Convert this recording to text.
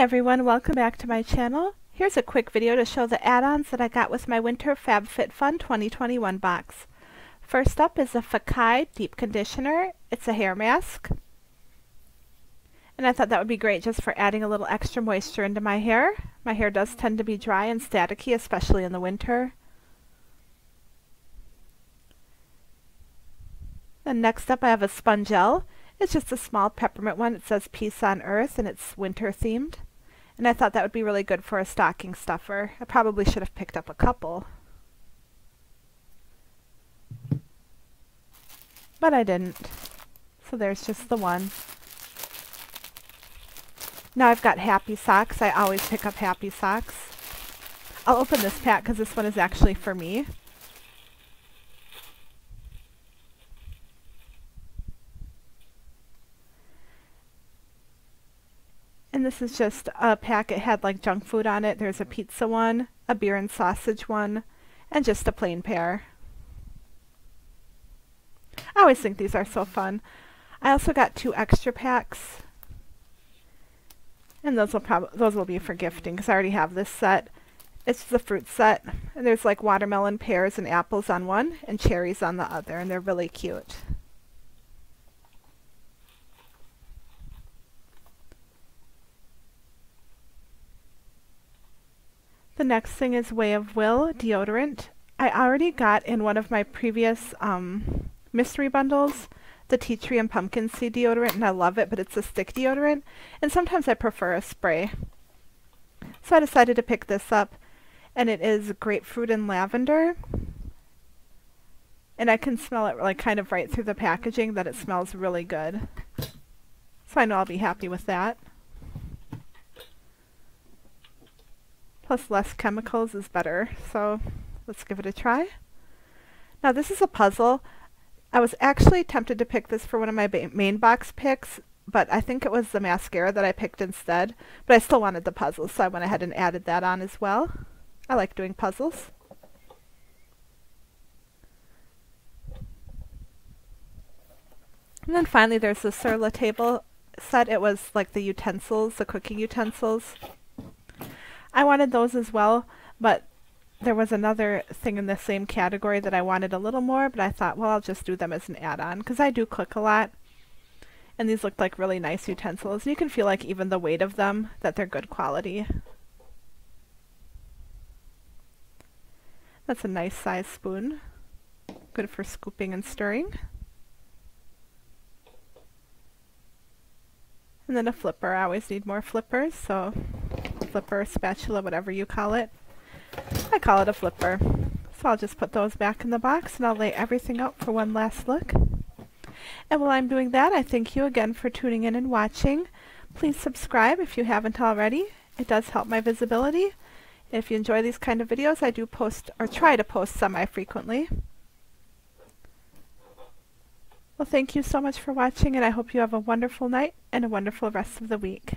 everyone, welcome back to my channel. Here's a quick video to show the add-ons that I got with my Winter FabFitFun 2021 box. First up is a Fakay Deep Conditioner. It's a hair mask. And I thought that would be great just for adding a little extra moisture into my hair. My hair does tend to be dry and staticky, especially in the winter. Then next up I have a Spongel. It's just a small peppermint one. It says Peace on Earth and it's winter themed. And I thought that would be really good for a stocking stuffer. I probably should have picked up a couple, but I didn't. So there's just the one. Now I've got Happy Socks. I always pick up Happy Socks. I'll open this pack because this one is actually for me. And this is just a pack. It had like junk food on it. There's a pizza one, a beer and sausage one, and just a plain pair. I always think these are so fun. I also got 2 extra packs. And those will be for gifting because I already have this set. It's the fruit set. And there's like watermelon, pears, and apples on one, and cherries on the other, and they're really cute. The next thing is Way of Will deodorant. I already got in one of my previous mystery bundles the tea tree and pumpkin seed deodorant, and I love it, but it's a stick deodorant, and sometimes I prefer a spray. So I decided to pick this up, and it is grapefruit and lavender. And I can smell it like kind of right through the packaging that it smells really good. So I know I'll be happy with that. Plus less chemicals is better, so let's give it a try. Now this is a puzzle. I was actually tempted to pick this for one of my main box picks, but I think it was the mascara that I picked instead. But I still wanted the puzzle, so I went ahead and added that on as well. I like doing puzzles. And then finally there's the Sur La Table set. It was like the utensils, the cooking utensils. I wanted those as well, but there was another thing in the same category that I wanted a little more, but I thought, well, I'll just do them as an add-on because I do cook a lot. And these looked like really nice utensils. You can feel like even the weight of them, that they're good quality. That's a nice size spoon. Good for scooping and stirring. And then a flipper. I always need more flippers, so flipper, spatula, whatever you call it. I call it a flipper. So I'll just put those back in the box and I'll lay everything out for one last look. And while I'm doing that, I thank you again for tuning in and watching. Please subscribe if you haven't already. It does help my visibility. If you enjoy these kind of videos, I do post or try to post semi-frequently. Well, thank you so much for watching, and I hope you have a wonderful night and a wonderful rest of the week.